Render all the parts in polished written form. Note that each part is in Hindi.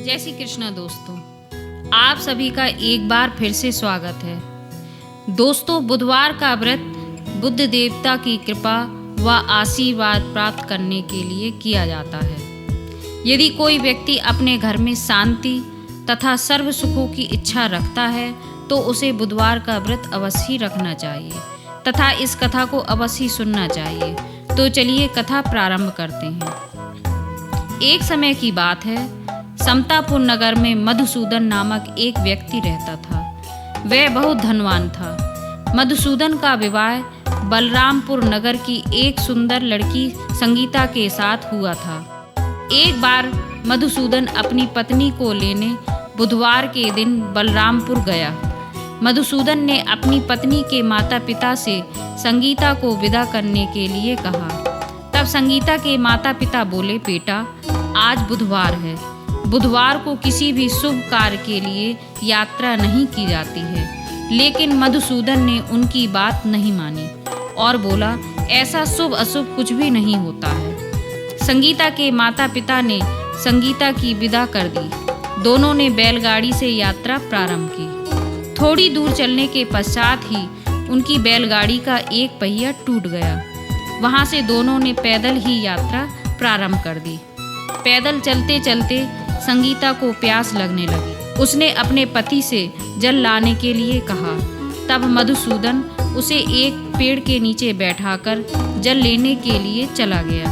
जय श्री कृष्ण दोस्तों, आप सभी का एक बार फिर से स्वागत है। दोस्तों, बुधवार का व्रत बुद्ध देवता की कृपा व आशीर्वाद प्राप्त करने के लिए किया जाता है। यदि कोई व्यक्ति अपने घर में शांति तथा सर्व सुखों की इच्छा रखता है तो उसे बुधवार का व्रत अवश्य रखना चाहिए तथा इस कथा को अवश्य सुनना चाहिए। तो चलिए कथा प्रारंभ करते हैं। एक समय की बात है, समतापुर नगर में मधुसूदन नामक एक व्यक्ति रहता था। वह बहुत धनवान था। मधुसूदन का विवाह बलरामपुर नगर की एक सुंदर लड़की संगीता के साथ हुआ था। एक बार मधुसूदन अपनी पत्नी को लेने बुधवार के दिन बलरामपुर गया। मधुसूदन ने अपनी पत्नी के माता पिता से संगीता को विदा करने के लिए कहा। तब संगीता के माता पिता बोले, बेटा आज बुधवार है, बुधवार को किसी भी शुभ कार्य के लिए यात्रा नहीं की जाती है। लेकिन मधुसूदन ने उनकी बात नहीं मानी और बोला, ऐसा शुभ अशुभ कुछ भी नहीं होता है। संगीता के माता पिता ने संगीता की विदा कर दी। दोनों ने बैलगाड़ी से यात्रा प्रारंभ की। थोड़ी दूर चलने के पश्चात ही उनकी बैलगाड़ी का एक पहिया टूट गया। वहां से दोनों ने पैदल ही यात्रा प्रारंभ कर दी। पैदल चलते चलते संगीता को प्यास लगने लगी। उसने अपने पति से जल लाने के लिए कहा। तब मधुसूदन उसे एक पेड़ के नीचे बैठाकर जल लेने के लिए चला गया।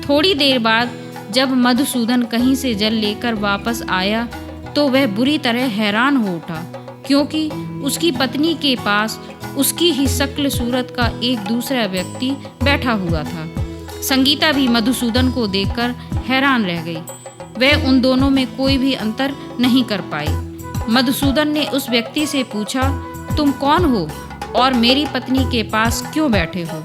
थोड़ी देर बाद जब मधुसूदन कहीं से जल लेकर वापस आया तो वह बुरी तरह हैरान हो उठा, क्योंकि उसकी पत्नी के पास उसकी ही शक्ल सूरत का एक दूसरा व्यक्ति बैठा हुआ था। संगीता भी मधुसूदन को देखकर हैरान रह गई। वह उन दोनों में कोई भी अंतर नहीं कर पाई। मधुसूदन ने उस व्यक्ति से पूछा, तुम कौन हो और मेरी पत्नी के पास क्यों बैठे हो?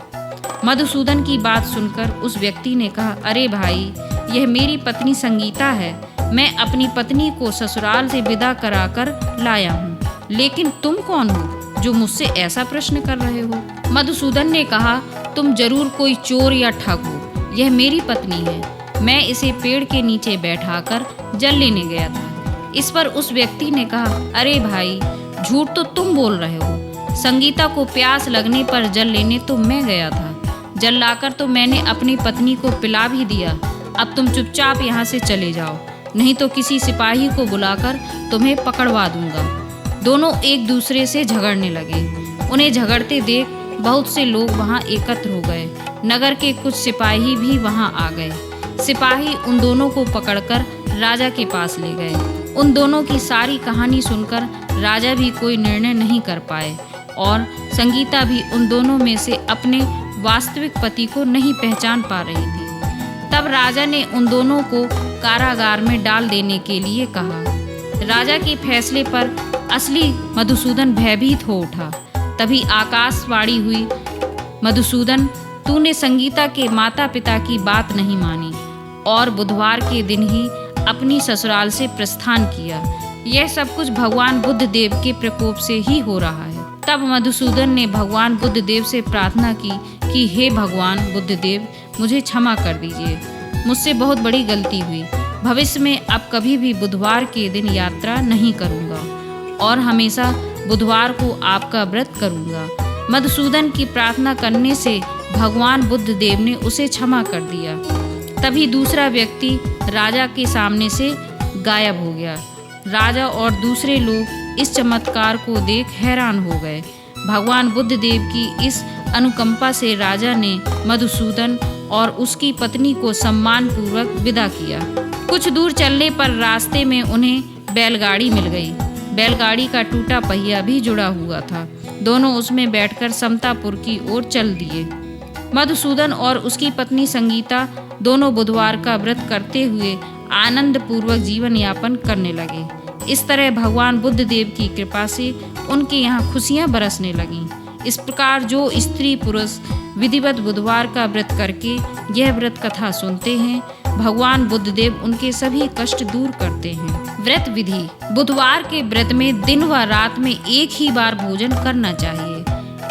मधुसूदन की बात सुनकर उस व्यक्ति ने कहा, अरे भाई, यह मेरी पत्नी संगीता है। मैं अपनी पत्नी को ससुराल से विदा कराकर लाया हूँ। लेकिन तुम कौन हो जो मुझसे ऐसा प्रश्न कर रहे हो? मधुसूदन ने कहा, तुम जरूर कोई चोर या ठग हो। यह मेरी पत्नी है। मैं इसे पेड़ के नीचे बैठाकर जल लेने गया था। इस पर उस व्यक्ति ने कहा, अरे भाई, झूठ तो तुम बोल रहे हो। संगीता को प्यास लगने पर जल लेने तो मैं गया था। जल लाकर तो मैंने अपनी पत्नी को पिला भी दिया। अब तुम चुपचाप यहाँ से चले जाओ, नहीं तो किसी सिपाही को बुलाकर तुम्हें पकड़वा दूंगा। दोनों एक दूसरे से झगड़ने लगे। उन्हें झगड़ते देख बहुत से लोग वहाँ एकत्र हो गए। नगर के कुछ सिपाही भी वहाँ आ गए। सिपाही उन दोनों को पकड़कर राजा के पास ले गए। उन दोनों की सारी कहानी सुनकर राजा भी कोई निर्णय नहीं कर पाए और संगीता भी उन दोनों में से अपने वास्तविक पति को नहीं पहचान पा रही थी। तब राजा ने उन दोनों को कारागार में डाल देने के लिए कहा। राजा के फैसले पर असली मधुसूदन भयभीत हो उठा। तभी आकाशवाणी हुई, मधुसूदन, तूने संगीता के माता पिता की बात नहीं मानी और बुधवार के दिन ही अपनी ससुराल से प्रस्थान किया। यह सब कुछ भगवान बुद्ध देव के प्रकोप से ही हो रहा है। तब मधुसूदन ने भगवान बुद्ध देव से प्रार्थना की कि हे भगवान बुद्ध देव, मुझे क्षमा कर दीजिए। मुझसे बहुत बड़ी गलती हुई। भविष्य में अब कभी भी बुधवार के दिन यात्रा नहीं करूँगा और हमेशा बुधवार को आपका व्रत करूँगा। मधुसूदन की प्रार्थना करने से भगवान बुद्ध देव ने उसे क्षमा कर दिया। तभी दूसरा व्यक्ति राजा के सामने से गायब हो गया। राजा और दूसरे लोग इस चमत्कार को देख हैरान हो गए। भगवान बुद्ध देव की इस अनुकंपा से राजा ने मधुसूदन और उसकी पत्नी को सम्मानपूर्वक विदा किया। कुछ दूर चलने पर रास्ते में उन्हें बैलगाड़ी मिल गई। बैलगाड़ी का टूटा पहिया भी जुड़ा हुआ था। दोनों उसमें बैठकर समतापुर की ओर चल दिए। मधुसूदन और उसकी पत्नी संगीता दोनों बुधवार का व्रत करते हुए आनंद पूर्वक जीवन यापन करने लगे। इस तरह भगवान बुद्ध देव की कृपा से उनके यहाँ खुशियाँ बरसने लगीं। इस प्रकार जो स्त्री पुरुष विधिवत बुधवार का व्रत करके यह व्रत कथा सुनते हैं, भगवान बुद्ध देव उनके सभी कष्ट दूर करते हैं। व्रत विधि। बुधवार के व्रत में दिन व रात में एक ही बार भोजन करना चाहिए।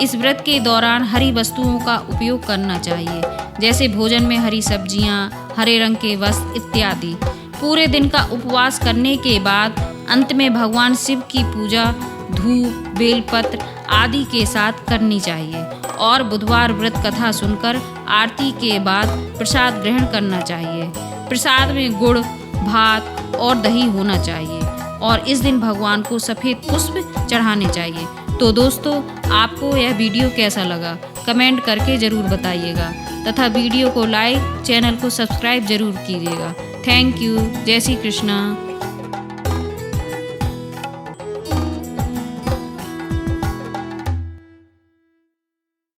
इस व्रत के दौरान हरी वस्तुओं का उपयोग करना चाहिए, जैसे भोजन में हरी सब्जियां, हरे रंग के वस्त्र इत्यादि। पूरे दिन का उपवास करने के बाद अंत में भगवान शिव की पूजा धूप, बेलपत्र आदि के साथ करनी चाहिए और बुधवार व्रत कथा सुनकर आरती के बाद प्रसाद ग्रहण करना चाहिए। प्रसाद में गुड़, भात और दही होना चाहिए और इस दिन भगवान को सफ़ेद पुष्प चढ़ाने चाहिए। तो दोस्तों, आपको यह वीडियो कैसा लगा कमेंट करके ज़रूर बताइएगा तथा वीडियो को लाइक, चैनल को सब्सक्राइब जरूर कीजिएगा। Thank you. जय श्री कृष्णा।